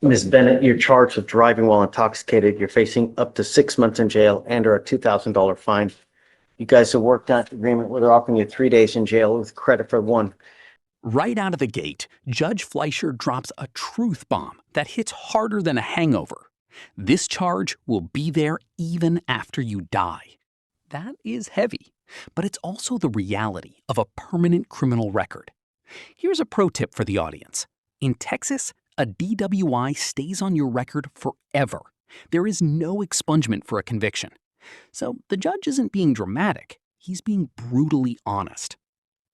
Ms. Bennett, you're charged with driving while intoxicated. You're facing up to 6 months in jail and or a $2,000 fine. You guys have worked out an agreement where they're offering you 3 days in jail with credit for one. Right out of the gate, Judge Fleischer drops a truth bomb that hits harder than a hangover. This charge will be there even after you die. That is heavy, but it's also the reality of a permanent criminal record. Here's a pro tip for the audience. In Texas, a DWI stays on your record forever. There is no expungement for a conviction. So the judge isn't being dramatic, he's being brutally honest.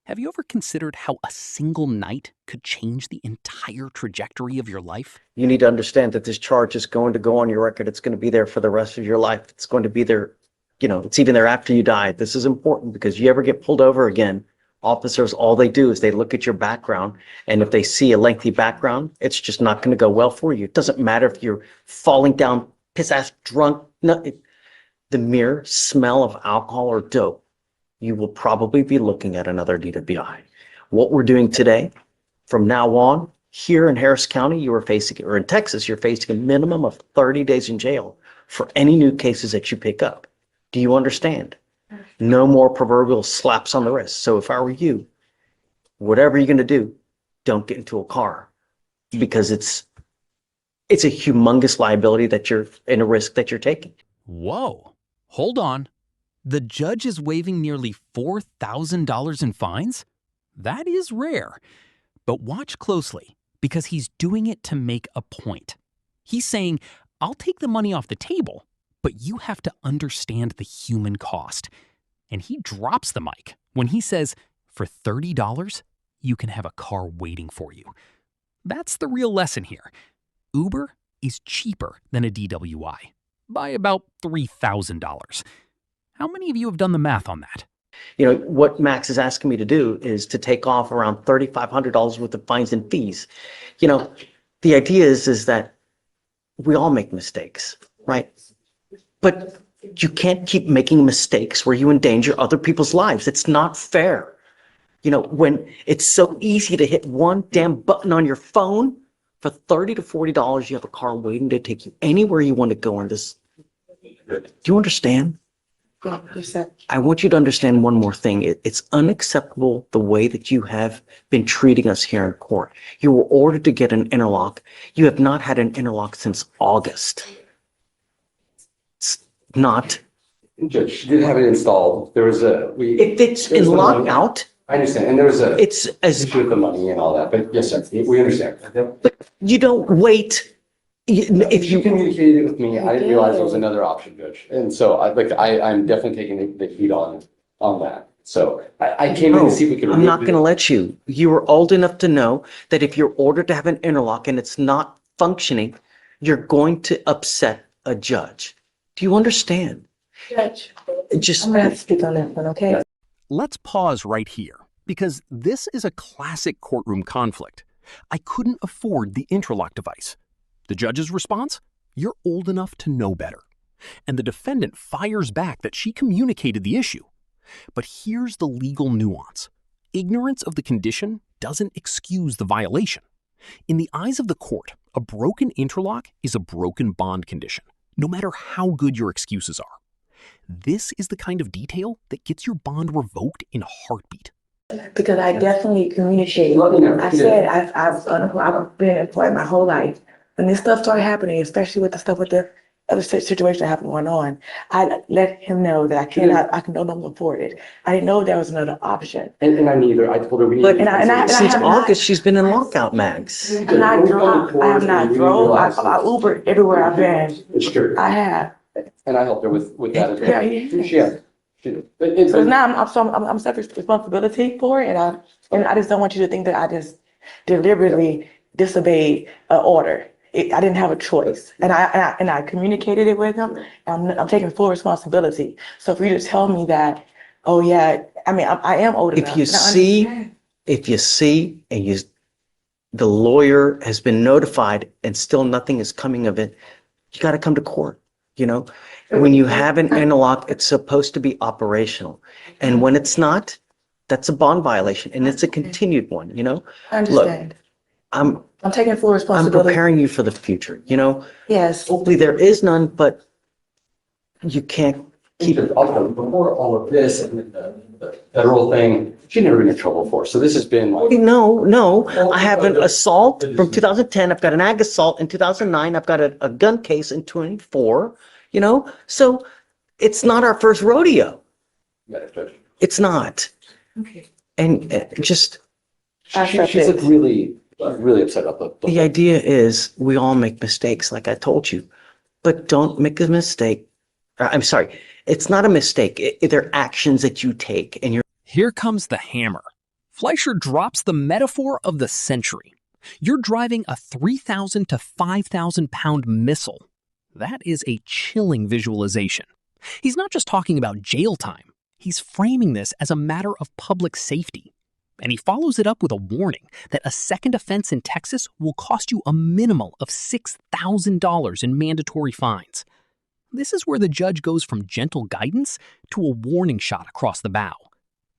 Have you ever considered how a single night could change the entire trajectory of your life? You need to understand that this charge is going to go on your record. It's going to be there for the rest of your life. It's going to be there, it's even there after you die. This is important because you ever get pulled over again, officers, all they do is they look at your background, and if they see a lengthy background, it's just not going to go well for you. It doesn't matter if you're falling down, piss-ass drunk. No, the mere smell of alcohol or dope, you will probably be looking at another DWI. What we're doing today, from now on, here in Harris County, you are facing, or in Texas, you're facing a minimum of 30 days in jail for any new cases that you pick up. Do you understand? No more proverbial slaps on the wrist. So if I were you, whatever you're going to do, don't get into a car, because it's a humongous liability that you're in, a risk that you're taking. Whoa, hold on. The judge is waiving nearly $4,000 in fines? That is rare. But watch closely, because he's doing it to make a point. He's saying, I'll take the money off the table, but you have to understand the human cost. And he drops the mic when he says, for $30, you can have a car waiting for you. That's the real lesson here. Uber is cheaper than a DWI by about $3,000. How many of you have done the math on that? What Max is asking me to do is to take off around $3,500 worth of fines and fees. The idea is that we all make mistakes, right? But you can't keep making mistakes where you endanger other people's lives. It's not fair. When it's so easy to hit one damn button on your phone, for $30 to $40, you have a car waiting to take you anywhere you want to go in this. Do you understand? I want you to understand one more thing. It's unacceptable the way that you have been treating us here in court. You were ordered to get an interlock. You have not had an interlock since August. It's not. Judge, she did have it installed. There was if it's in lockout. I understand. And there was it's as issue with the money and all that. But yes, sir, we understand. But you don't wait. If you communicated it with me, I didn't realize there was another option, Judge. And so I'm definitely taking the heat on that. So I came in to see if we could. I'm not going to let you. You are old enough to know that if you're ordered to have an interlock and it's not functioning, you're going to upset a judge. Do you understand? Judge, I'm going to have to speak on that one, okay? Let's pause right here, because this is a classic courtroom conflict. I couldn't afford the interlock device. The judge's response? You're old enough to know better. And the defendant fires back that she communicated the issue. But here's the legal nuance. Ignorance of the condition doesn't excuse the violation. In the eyes of the court, a broken interlock is a broken bond condition, no matter how good your excuses are. This is the kind of detail that gets your bond revoked in a heartbeat. Because I definitely communicated. I said I've been employed my whole life. When this stuff started happening, especially with the stuff with the other situation that happened going on, I let him know that I can no longer afford it. I didn't know there was another option. And I neither. I told her since August, she's been in lockout, Max. I have not drove. I Ubered everywhere I've been. It's true. I have. And I helped her with that as well. Yeah. So now I'm self-responsibility for it, and I just don't want you to think that I just deliberately disobeyed an order. I didn't have a choice, and I communicated it with him. I'm taking full responsibility. So for you to tell me that, oh yeah, I am old enough. If you see, and the lawyer has been notified, and still nothing is coming of it, you got to come to court. When you have an interlock, it's supposed to be operational, and when it's not, that's a bond violation, and it's a continued one. I understand. Look, I'm taking full I'm responsibility. preparing you for the future, you know? Yes. Hopefully there is none, but you can't keep it. Also, before all of this and the federal thing, she never been in trouble for. So this has been like. No, I have an assault from 2010. I've got an ag assault in 2009. I've got a gun case in 24, you know? So it's not our first rodeo. It's not. Okay. And just, She's like really upset about the idea is we all make mistakes, like I told you, but don't make a mistake. I'm sorry. It's not a mistake. They're actions that you take and you're. Here comes the hammer. Fleischer drops the metaphor of the century. You're driving a 3,000 to 5,000 pound missile. That is a chilling visualization. He's not just talking about jail time. He's framing this as a matter of public safety. And he follows it up with a warning that a second offense in Texas will cost you a minimal of $6,000 in mandatory fines. This is where the judge goes from gentle guidance to a warning shot across the bow.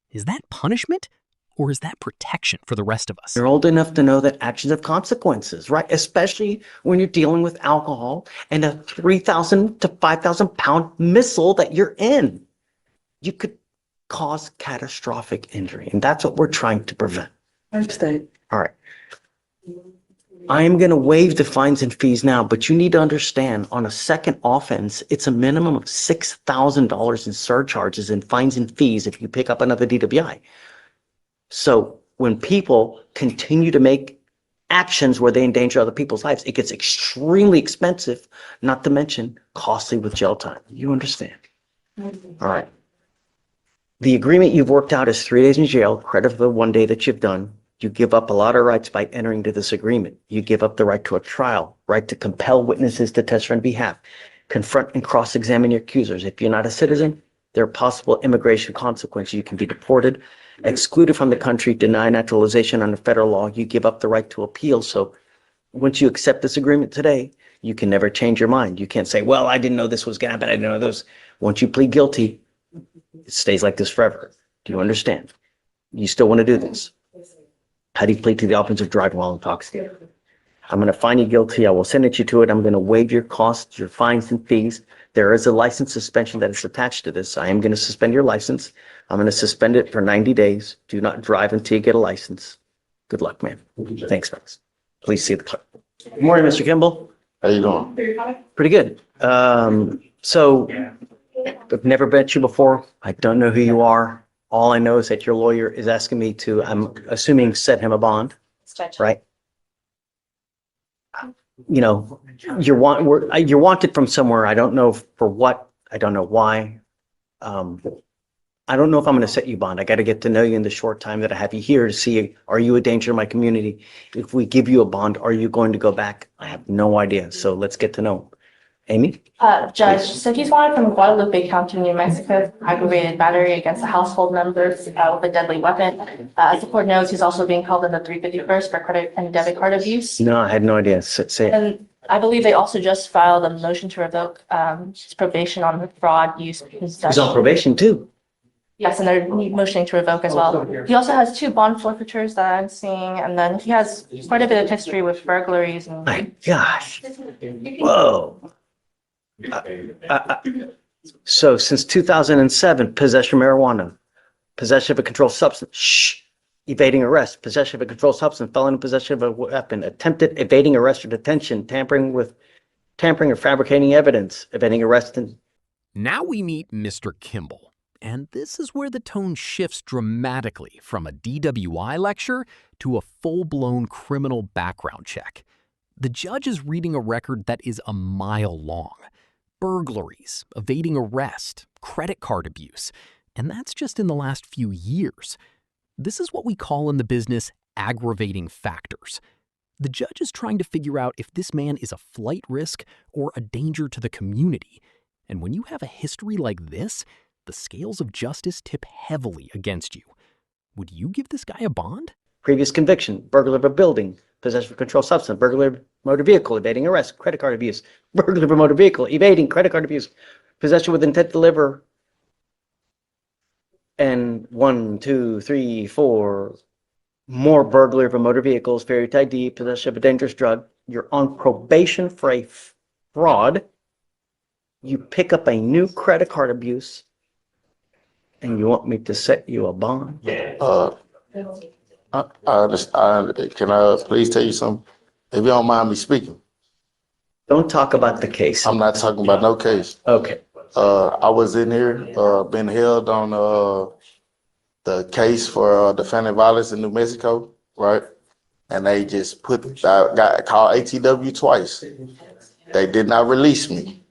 Is that punishment or is that protection for the rest of us? You're old enough to know that actions have consequences, right? Especially when you're dealing with alcohol and a 3,000 to 5,000 pound missile that you're in. You could cause catastrophic injury, and that's what we're trying to prevent. I understand. All right. I am going to waive the fines and fees now, but you need to understand on a second offense, it's a minimum of $6,000 in surcharges and fines and fees if you pick up another DWI. So when people continue to make actions where they endanger other people's lives, it gets extremely expensive, not to mention costly with jail time. You understand? All right. The agreement you've worked out is 3 days in jail, credit for the 1 day that you've done. You give up a lot of rights by entering into this agreement. You give up the right to a trial, right to compel witnesses to testify on behalf, confront and cross-examine your accusers. If you're not a citizen, there are possible immigration consequences. You can be deported, excluded from the country, denied naturalization under federal law. You give up the right to appeal. So once you accept this agreement today, you can never change your mind. You can't say, well, I didn't know this was going to happen. I didn't know this. Once you plead guilty, it stays like this forever. Do you understand? You still want to do this? How do you plead to the offense of driving while intoxicated? I'm going to find you guilty. I will sentence you to it. I'm going to waive your costs, your fines and fees. There is a license suspension that is attached to this. I am going to suspend your license. I'm going to suspend it for 90 days. Do not drive until you get a license. Good luck, man. Thanks, Max. Please see the clerk. Good morning, Mr. Kimble. How you doing? Pretty good. So I've never met you before. I don't know who you are. All I know is that your lawyer is asking me to, I'm assuming, set him a bond, right? You know, you're wanted from somewhere. I don't know for what. I don't know why. I don't know if I'm going to set you bond. I got to get to know you in the short time that I have you here to see, are you a danger to my community? If we give you a bond, are you going to go back? I have no idea. So let's get to know him. Amy? Judge, so he's wanted from Guadalupe County, New Mexico, aggravated battery against a household member with a deadly weapon. As the court knows, he's also being called in the 351st for credit and debit card abuse. No, I had no idea. Say it. And I believe they also just filed a motion to revoke his probation on fraud use. He's on probation too. Yes, and they're motioning to revoke as well. He also has 2 bond forfeitures that I'm seeing, and then he has quite a bit of history with burglaries and. My gosh. Whoa. So since 2007, possession of marijuana, possession of a controlled substance, evading arrest, possession of a controlled substance, felon in possession of a weapon, attempted evading arrest or detention, tampering or fabricating evidence, evading arrest. Now we meet Mr. Kimble. And this is where the tone shifts dramatically from a DWI lecture to a full-blown criminal background check. The judge is reading a record that is a mile long. Burglaries, evading arrest, credit card abuse, and that's just in the last few years. This is what we call in the business aggravating factors. The judge is trying to figure out if this man is a flight risk or a danger to the community. And when you have a history like this, the scales of justice tip heavily against you. Would you give this guy a bond? Previous conviction, burglary of a building, possession of a controlled substance, burglary of a motor vehicle, evading arrest, credit card abuse, burglary of a motor vehicle, evading credit card abuse, possession with intent to deliver, and 1, 2, 3, 4, more burglary of a motor vehicle, failure to ID, possession of a dangerous drug. You're on probation for a fraud. You pick up a new credit card abuse, and you want me to set you a bond? I understand. Can I please tell you something? If you don't mind me speaking. Don't talk about the case. I'm not talking about no case. Okay. I was in here, been held on the case for defendant violence in New Mexico, right? And they just got called ATW twice. They did not release me.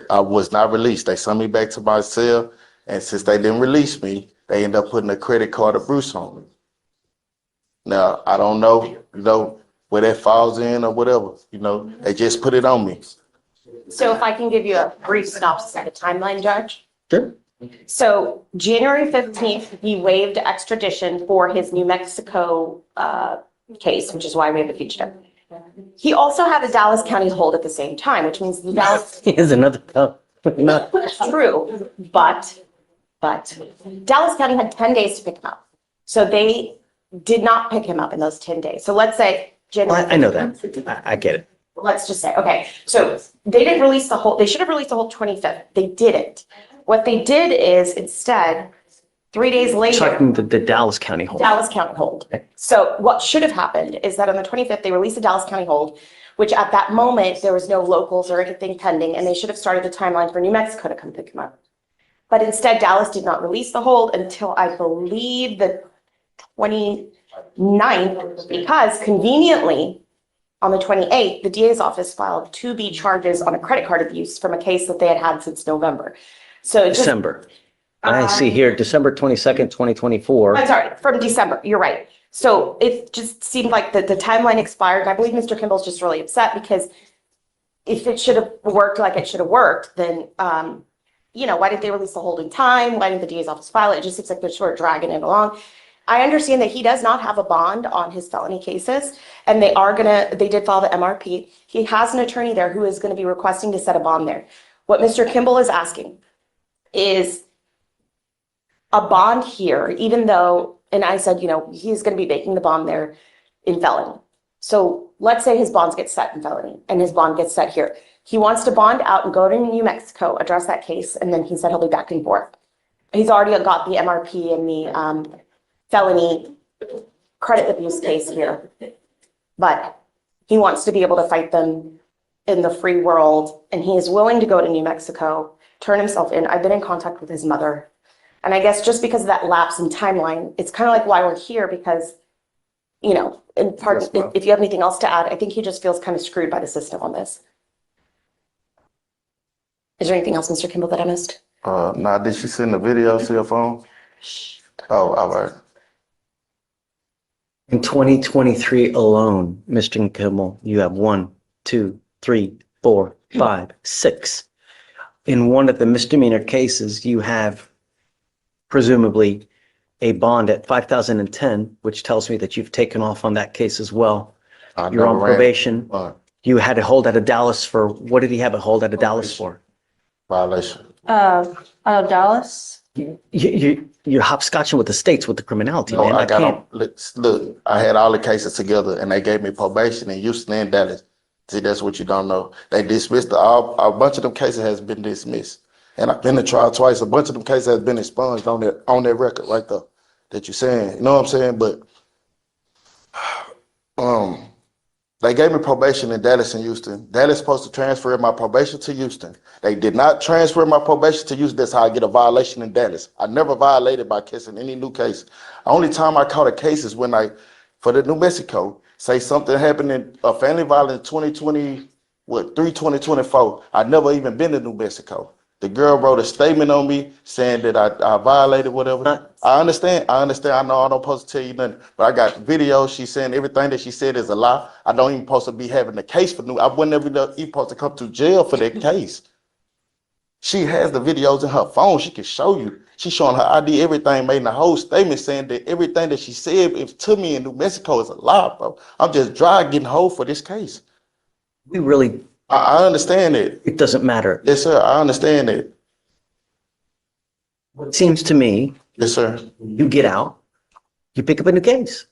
I was not released. They sent me back to my cell, and since they didn't release me, they ended up putting a credit card abuse on me. Now, I don't know, where that falls in or whatever, they just put it on me. So if I can give you a brief synopsis of the timeline, Judge. Sure. So January 15th, he waived extradition for his New Mexico case, which is why we have a fugitive. He also had a Dallas County hold at the same time, which means the Dallas. Here's another. Not True, but Dallas County had 10 days to pick him up. So they did not pick him up in those 10 days. So let's say January. I know that. I get it. Let's just say, okay, so they didn't release the whole, they should have released the whole 25th. They didn't. What they did is instead, 3 days later. Talking the Dallas County hold. Dallas County hold. So what should have happened is that on the 25th, they released the Dallas County hold, which at that moment, there was no locals or anything pending, and they should have started the timeline for New Mexico to come pick him up. But instead, Dallas did not release the hold until I believe the 29th, because conveniently, on the 28th, the DA's office filed 2B charges on a credit card abuse from a case that they had had since November. So it just, December. I see here, December 22nd, 2024. I'm sorry, from December, you're right. So it just seemed like the timeline expired. And I believe Mr. Kimble's just really upset because if it should have worked like it should have worked, then, why didn't they release the hold in time? Why didn't the DA's office file it? It just seems like they're sort of dragging it along. I understand that he does not have a bond on his felony cases, and they did file the MRP. He has an attorney there who is going to be requesting to set a bond there. What Mr. Kimble is asking is a bond here, even though, and I said, he's going to be making the bond there in felony. So let's say his bonds get set in felony and his bond gets set here. He wants to bond out and go to New Mexico, address that case, and then he said he'll be back and forth. He's already got the MRP and the felony credit abuse case here, but he wants to be able to fight them in the free world, and he is willing to go to New Mexico, turn himself in. I've been in contact with his mother, and I guess just because of that lapse in timeline, it's kind of like why we're here, because, in part, if you have anything else to add, I think he just feels kind of screwed by the system on this. Is there anything else, Mr. Kimble, that I missed? Nah, did she send the video to your phone? Oh, all right. In 2023 alone, Mr. Kimmel, you have 1, 2, 3, 4, 5, 6. In one of the misdemeanor cases, you have presumably a bond at 5,010, which tells me that you've taken off on that case as well. You're on probation. You had a hold at a Dallas for, what did he have a hold at a Dallas for? Violation. Dallas. You're hopscotching with the states with the criminality, No, man. I got can't. them. Look, I had all the cases together, and they gave me probation in Houston and Dallas. See, that's what you don't know. They dismissed a bunch of them cases has been dismissed, and I've been to trial twice. A bunch of them cases has been expunged on that record right there that you're saying. You know what I'm saying? But they gave me probation in Dallas and Houston. Dallas supposed to transfer my probation to Houston. They did not transfer my probation to Houston. That's how I get a violation in Dallas. I never violated by kissing any new case. The only time I caught a case is when for the New Mexico, say something happened in a family violence 2024. I'd never even been to New Mexico. The girl wrote a statement on me saying that I violated whatever. I understand. I know I don't supposed to tell you nothing, but I got videos. She's saying everything that she said is a lie. I don't even supposed to be having the case for new. I wouldn't even supposed to come to jail for that case. She has the videos in her phone. She can show you. She's showing her ID, everything, making a whole statement saying that everything that she said to me in New Mexico is a lie, bro. I'm just dry getting hold for this case. We really, I understand it. it doesn't matter. Yes, sir. I understand it. It seems to me, Yes, sir. you get out, you pick up a new case.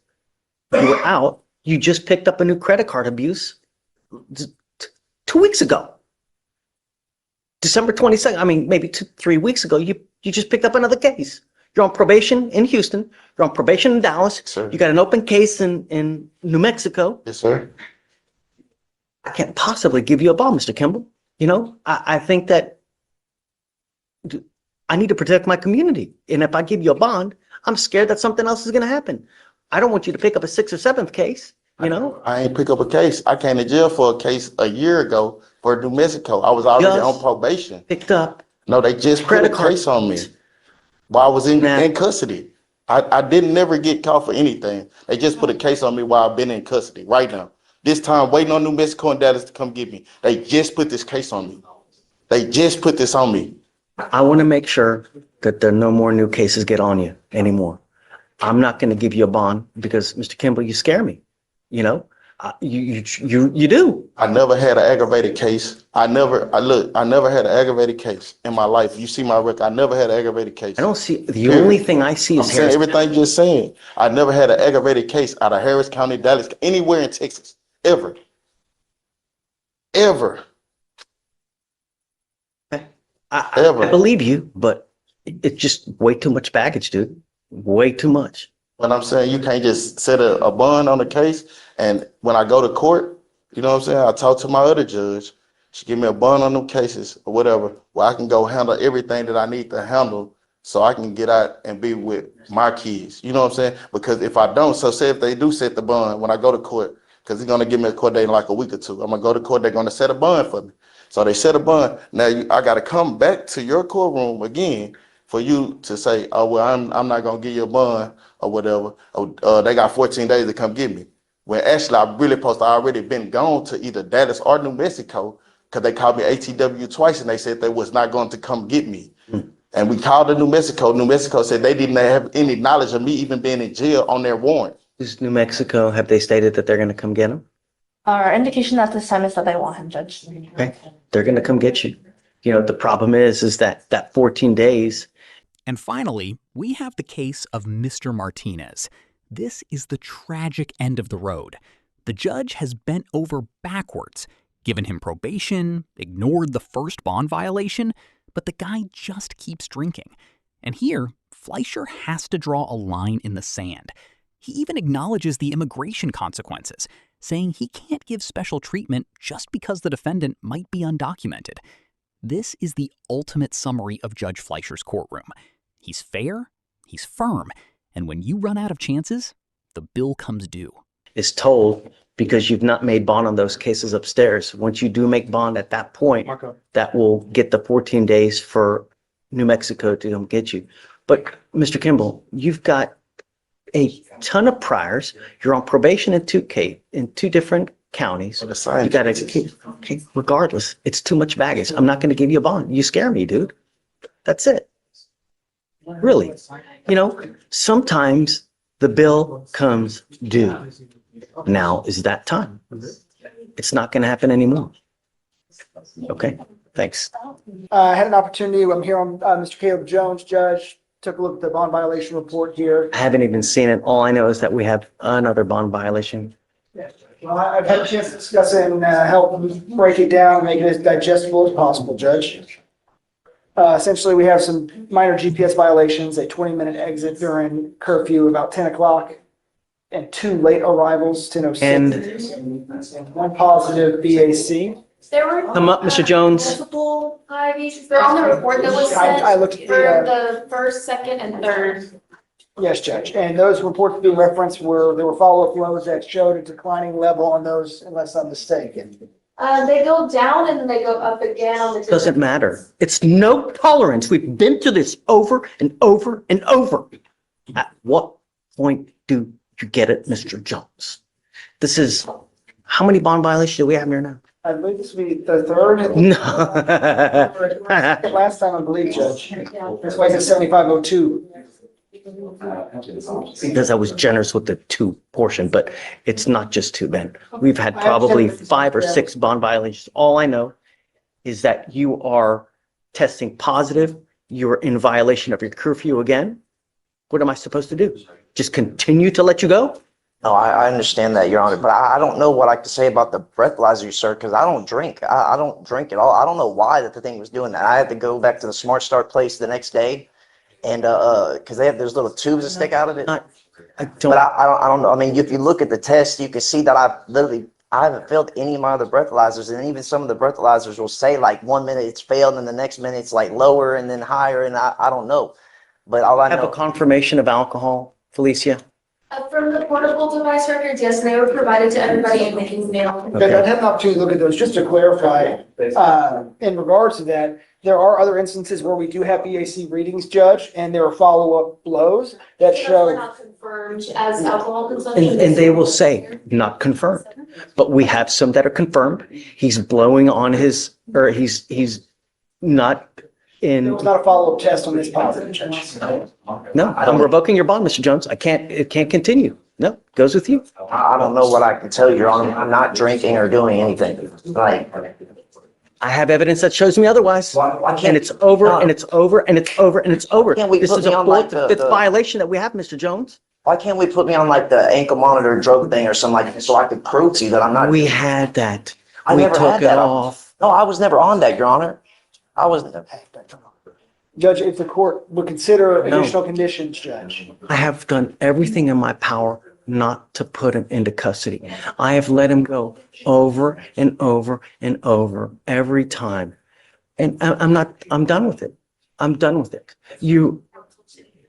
You were out. You just picked up a new credit card abuse 2 weeks ago. December 22nd, I mean, maybe 3 weeks ago, you just picked up another case. You're on probation in Houston. You're on probation in Dallas. Yes, sir. You got an open case in New Mexico. Yes, sir. I can't possibly give you a bond, Mr. Kimble. You know, I think that I need to protect my community. And if I give you a bond, I'm scared that something else is going to happen. I don't want you to pick up a 6th or 7th case, you know? I ain't pick up a case. I came to jail for a case a year ago for New Mexico. I was already Just on probation. picked up. No, they just put Credit a card. case on me while I was in Now- custody. I didn't never get caught for anything. They just put a case on me while I've been in custody right now. This time, waiting on New Mexico and Dallas to come get me. They just put this case on me. They just put this on me. I want to make sure that there are no more new cases get on you anymore. I'm not going to give you a bond because, Mr. Kimble, you scare me. You know, you do. I never had an aggravated case. I never had an aggravated case in my life. You see my record. I never had an aggravated case. I don't see, the only thing I see I'm is saying Harris. everything you're saying. I never had an aggravated case out of Harris County, Dallas, anywhere in Texas, ever. Ever. I believe you, but it's just way too much baggage, dude. Way too much. But I'm saying you can't just set a bond on the case. And when I go to court, you know what I'm saying? I talk to my other judge. She give me a bond on them cases or whatever, where I can go handle everything that I need to handle so I can get out and be with my kids. You know what I'm saying? Because if I don't, so say if they do set the bond when I go to court, because he's going to give me a court date in like a week or two. I'm going to go to court. They're going to set a bond for me. So they set a bond. Now I got to come back to your courtroom again for you to say, oh, well, I'm not going to give you a bond or whatever. They got 14 days to come get me. When actually I really supposed to already been gone to either Dallas or New Mexico because they called me ATW twice and they said they was not going to come get me. And we called to New Mexico. New Mexico said they didn't have any knowledge of me even being in jail on their warrant. Is New Mexico, have they stated that they're going to come get him? Our indication at this time is that they want him, Judge. Okay. They're going to come get you. You know, the problem is that 14 days. And finally, we have the case of Mr. Martinez. This is the tragic end of the road. The judge has bent over backwards, given him probation, ignored the first bond violation, but the guy just keeps drinking. And here, Fleischer has to draw a line in the sand. He even acknowledges the immigration consequences, saying he can't give special treatment just because the defendant might be undocumented. This is the ultimate summary of Judge Fleischer's courtroom. He's fair, he's firm, and when you run out of chances, the bill comes due. Is told because you've not made bond on those cases upstairs. Once you do make bond at that point, that will get the 14 days for New Mexico to come get you. But Mr. Kimble, you've got a ton of priors. You're on probation in two different counties. You got to, okay, regardless, it's too much baggage. I'm not going to give you a bond. You scare me, dude. That's it. Really. You know, sometimes the bill comes due. Now is that time. It's not going to happen anymore. Okay, thanks. I had an opportunity, I'm here on Mr. Caleb Jones, judge, took a look at the bond violation report here. I haven't even seen it. All I know is that we have another bond violation. Well, I've had a chance to discuss it and help break it down, make it as digestible as possible, Judge. Essentially, we have some minor GPS violations, a 20-minute exit during curfew about 10 o'clock, and 2 late arrivals, 10:06, and 1 positive BAC. There were Come up, Mr. Jones. multiple violations. They're on the report that was I looked sent at for the first, second, and third. Yes, Judge, and those reports being referenced there were follow-up lows that showed a declining level on those, unless I'm mistaken. They go down and then they go up again on the. Doesn't matter. It's no tolerance. We've been through this over and over and over. At what point do you get it, Mr. Jones? This is, how many bond violations do we have here now? I believe this will be the third. No. Last time, I believe, Judge. That's why I said 7502. Because I was generous with the 2 portion, but it's not just 2, Ben. We've had probably 5 or 6 bond violations. All I know is that you are testing positive. You're in violation of your curfew again. What am I supposed to do? Just continue to let you go? No, I understand that, Your Honor, but I don't know what I can say about the breathalyzer, sir, because I don't drink. I don't drink at all. I don't know why that the thing was doing that. I had to go back to the Smart Start place the next day, and because they have those little tubes that stick out of it. Not, I But don't, I don't know. I mean, if you look at the test, you can see that I haven't failed any of my other breathalyzers, and even some of the breathalyzers will say like 1 minute it's failed, and the next minute it's like lower and then higher, and I don't know. But all I have a know, confirmation of alcohol, Felicia? From the portable device records, yes, they were provided to everybody in the email. But I'd have an opportunity to look at those, just to clarify, in regards to that, there are other instances where we do have BAC readings, Judge, and there are follow-up blows that We're show. not confirmed as alcohol consumption. And they will say, not confirmed. But we have some that are confirmed. He's blowing on his, or he's not There in, was not a follow-up test on this positive, Judge. no, I'm revoking your bond, Mr. Jones. It can't continue. No, goes with you. I don't know what I can tell you, Your Honor. I'm not drinking or doing anything. Like, I have evidence that shows me otherwise. why can't And it's over, and it's over, and it's over, and it's over. Can't we This put is a me on, like, fourth, the- fifth violation that we have, Mr. Jones. Why can't we put me on like the ankle monitor drug thing or something like that so I could prove to you that I'm not? We had that. I We never took had it that. off. No, I was never on that, Your Honor. I was. Judge, if the court would consider No. additional conditions, Judge. I have done everything in my power not to put him into custody. I have let him go over and over and over every time. And I'm done with it. I'm done with it.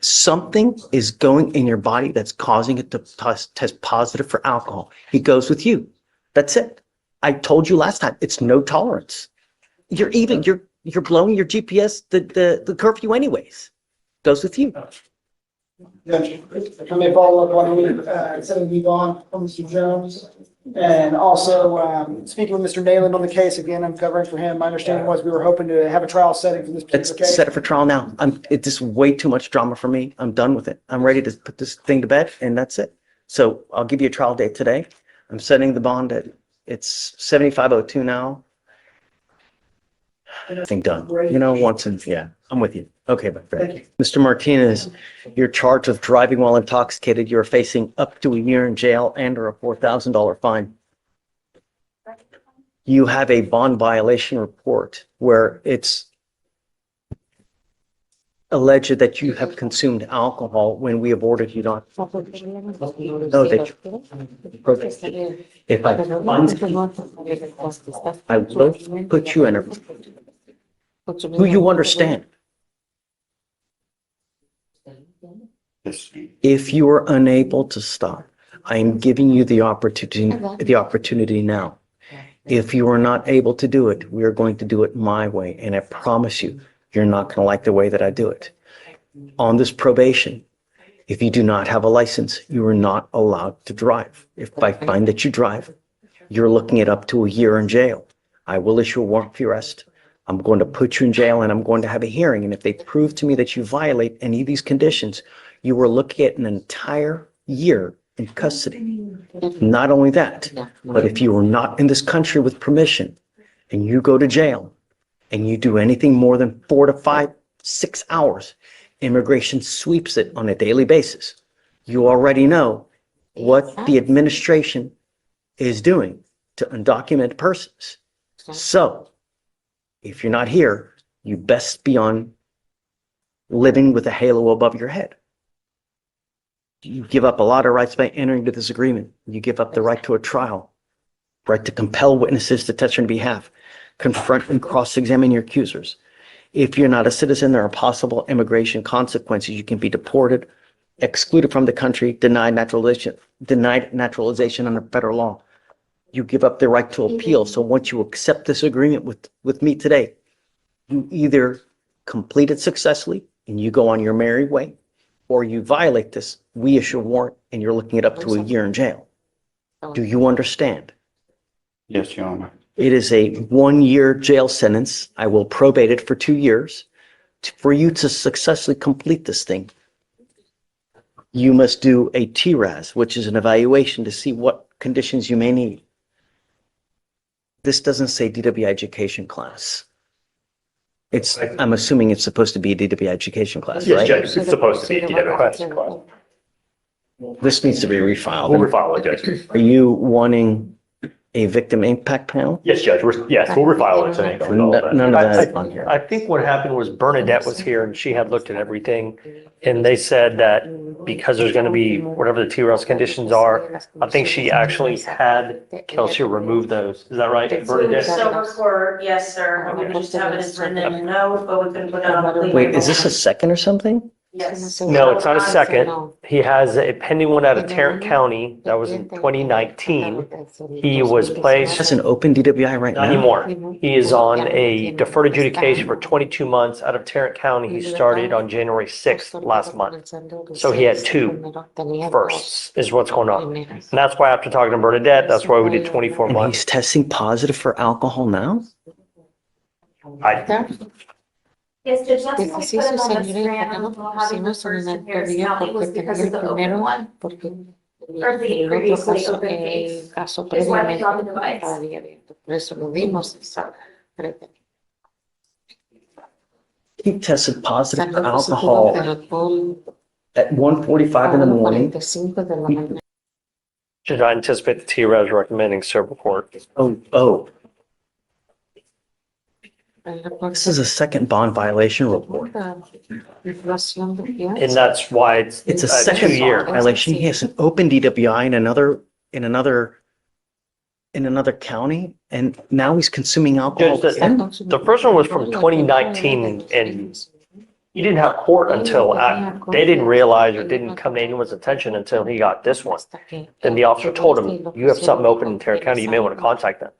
Something is going in your body that's causing it to test positive for alcohol. He goes with you. That's it. I told you last time, it's no tolerance. You're blowing your GPS, the curfew anyways. Goes with you. Judge, if I may follow up on any, setting me on from Mr. Jones. And also, speaking with Mr. Nayland on the case, again, I'm covering for him. My understanding was we were hoping to have a trial setting for this Let's particular case. set it for trial now. It's just way too much drama for me. I'm done with it. I'm ready to put this thing to bed and that's it. So I'll give you a trial date today. I'm setting the bond at, it's 7502 now. Thing done. Yeah, I'm with you. Okay, my friend. Mr. Martinez, you're charged with driving while intoxicated. You're facing up to a year in jail and or a $4,000 fine. You have a bond violation report where it's alleged that you have consumed alcohol when we have ordered you not. No, that if I find, I will put you in a, who you understand. If you are unable to stop, I am giving you the opportunity now. If you are not able to do it, we are going to do it my way. And I promise you, you're not going to like the way that I do it. On this probation, if you do not have a license, you are not allowed to drive. If I find that you drive, you're looking at up to a year in jail. I will issue a warrant for arrest. I'm going to put you in jail and I'm going to have a hearing. And if they prove to me that you violate any of these conditions, you are looking at an entire year in custody. Not only that, but if you are not in this country with permission and you go to jail and you do anything more than 4 to 5, 6 hours, immigration sweeps it on a daily basis. You already know what the administration is doing to undocumented persons. So if you're not here, you best be on living with a halo above your head. You give up a lot of rights by entering into this agreement. You give up the right to a trial, right to compel witnesses to testify on behalf, confront and cross-examine your accusers. If you're not a citizen, there are possible immigration consequences. You can be deported, excluded from the country, denied naturalization under federal law. You give up the right to appeal. So once you accept this agreement with me today, you either complete it successfully and you go on your merry way, or you violate this, we issue a warrant and you're looking at up to a year in jail. Do you understand? Yes, Your Honor. It is a 1-year jail sentence. I will probate it for 2 years. For you to successfully complete this thing, you must do a TRAS, which is an evaluation to see what conditions you may need. This doesn't say DWI education class. I'm assuming it's supposed to be a DWI education class, Yes, right? Judge, it's supposed to be a DWI class. This needs to be refiled. We'll refile it, Judge. Are you wanting a victim impact panel? Yes, Judge, yes, we'll refile it today. None of that is on here. I think what happened was Bernadette was here and she had looked at everything. And they said that because there's gonna be whatever the TRS conditions are, I think she actually had Kelsey remove those. Is that right, Bernadette? So record, yes, sir. We would just have it as written in a note, but we couldn't put it on the plea. Wait, is this a second or something? Yes. No, it's not a second. He has a pending one out of Tarrant County. That was in 2019. He was placed, That's an open DWI right not now? anymore. He is on a deferred adjudication for 22 months out of Tarrant County. He started on January 6th last month. So he had two firsts is what's going on. And that's why after talking to Bernadette, that's why we did 24 And months. he's testing positive for alcohol now? Yes, Judge, that's why I put it on the strand, we'll have the first comparison. Now, it was because of the open one. Or the previously open case. Is why we got the device. He tested positive for alcohol at 1:45 in the morning. Should I anticipate the TRES recommending civil court? Oh. This is a second bond violation report. And that's why It's a second 2-year. bond violation. He has an open DWI in another county, and now he's consuming alcohol. Judge, the first one was from 2019 and you didn't have court until they didn't realize or didn't come to anyone's attention until he got this one. Then the officer told him, you have something open in Tarrant County, you may want to contact them.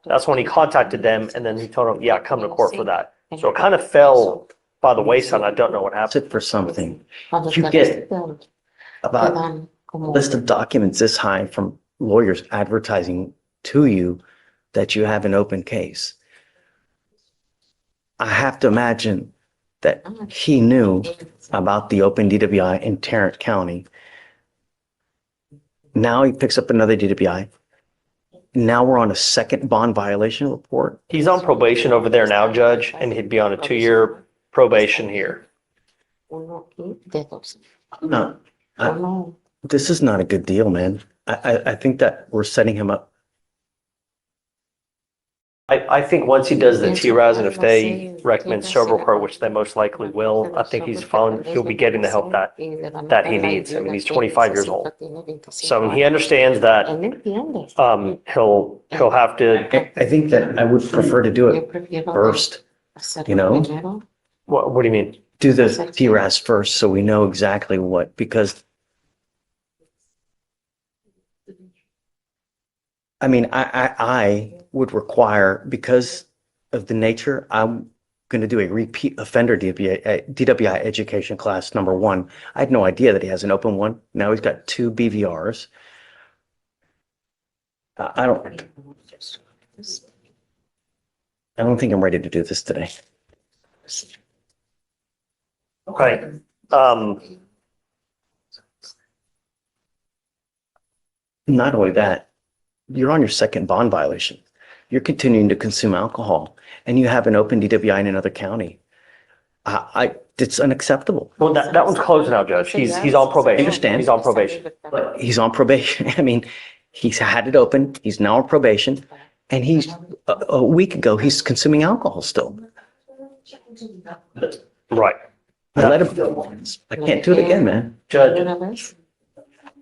That's when he contacted them and then he told them, yeah, come to court for that. So it kind of fell by the wayside. I don't know what happened. Sit for something. You get about a list of documents this high from lawyers advertising to you that you have an open case. I have to imagine that he knew about the open DWI in Tarrant County. Now he picks up another DWI. Now we're on a second bond violation report. He's on probation over there now, Judge, and he'd be on a 2-year probation here. No, this is not a good deal, man. I think that we're setting him up. I think once he does the TRAS and if they recommend cerebral court, which they most likely will, I think he'll be getting the help that he needs. I mean, he's 25 years old. So he understands that he'll have to. I think that I would prefer to do it first, you know? What do you mean? Do the TRAS first so we know exactly what, because I mean, I would require, because of the nature, I'm going to do a repeat offender DWI education class number 1. I had no idea that he has an open one. Now he's got 2 BVRs. I don't think I'm ready to do this today. Okay. Not only that, you're on your second bond violation. You're continuing to consume alcohol and you have an open DWI in another county. It's unacceptable. Well, that one's closed now, Judge. He's on probation. I understand. He's on probation. But he's on probation. I mean, he's had it open. He's now on probation. And he's a week ago, he's consuming alcohol still. Right. I let him go once. I can't do it again, man. Judge.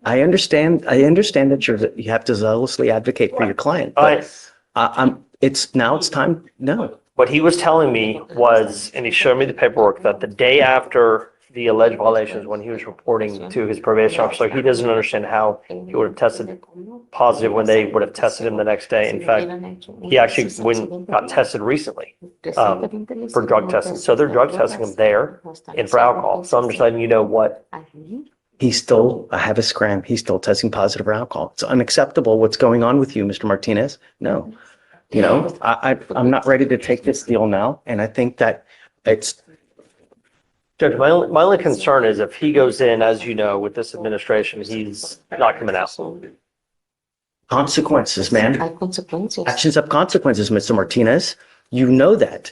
I understand that you have to zealously advocate for your client. But it's time. No. What he was telling me was, and he showed me the paperwork, that the day after the alleged violations, when he was reporting to his probation officer, he doesn't understand how he would have tested positive when they would have tested him the next day. In fact, he actually got tested recently for drug testing. So they're drug testing him there and for alcohol. So I'm just letting you know what. He's still, I have a scram. He's still testing positive for alcohol. It's unacceptable. What's going on with you, Mr. Martinez? No. You know, I'm not ready to take this deal now. And I think that it's. Judge, my only concern is if he goes in, as you know, with this administration, he's not coming out. Consequences, man. Actions have consequences, Mr. Martinez. You know that.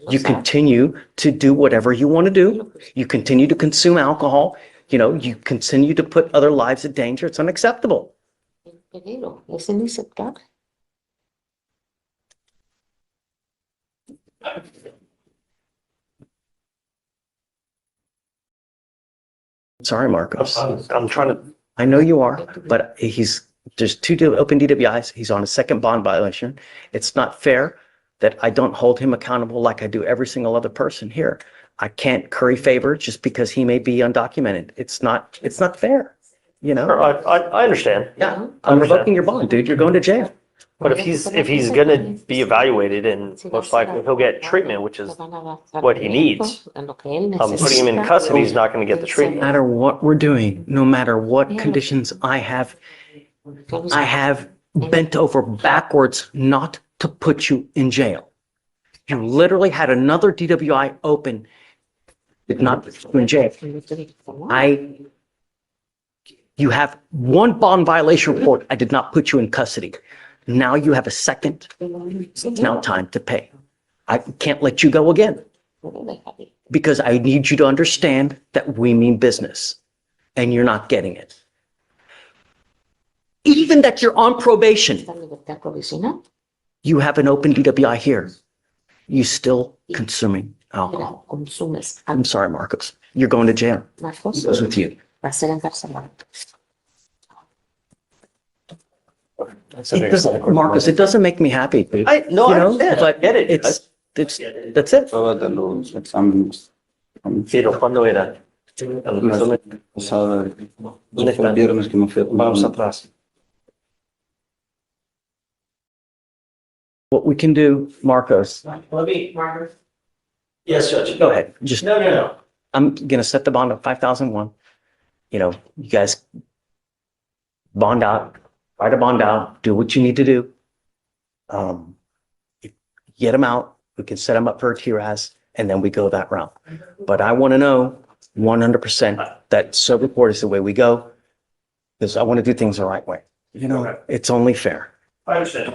You continue to do whatever you want to do. You continue to consume alcohol. You know, you continue to put other lives in danger. It's unacceptable. El peligro es inaceptable. Sorry, Marcos. I'm trying to, I know you are, but there's two open DWIs. He's on a second bond violation. It's not fair that I don't hold him accountable like I do every single other person here. I can't curry favor just because he may be undocumented. It's not fair, you know? I understand. Yeah, I'm revoking your bond, dude. You're going to jail. But if he's gonna be evaluated and most likely he'll get treatment, which is what he needs. Putting him in custody, he's not gonna get the No treatment. matter what we're doing, no matter what conditions I have bent over backwards not to put you in jail. You literally had another DWI open, did not put you in jail. You have one bond violation report. I did not put you in custody. Now you have a second. It's now time to pay. I can't let you go again because I need you to understand that we mean business and you're not getting it. Even that you're on probation, you have an open DWI here. You still consuming alcohol. I'm sorry, Marcos. You're going to jail. It goes with you. Marcus, it doesn't make me happy, dude. I understand. But Get it. that's it. Todos los exámenes. Pero ¿cuándo era? Pasado el viernes que me fui a tomar Vamos una- atrás. What we can do, Marcos, Marcus. Yes, Judge. go ahead. Just, No. I'm gonna set the bond at 5,001. You know, you guys bond out, write a bond out, do what you need to do. Get them out. We can set them up for a TRAS and then we go that route. But I want to know 100% that sober court is the way we go because I want to do things the right way. You know, it's only fair. I understand.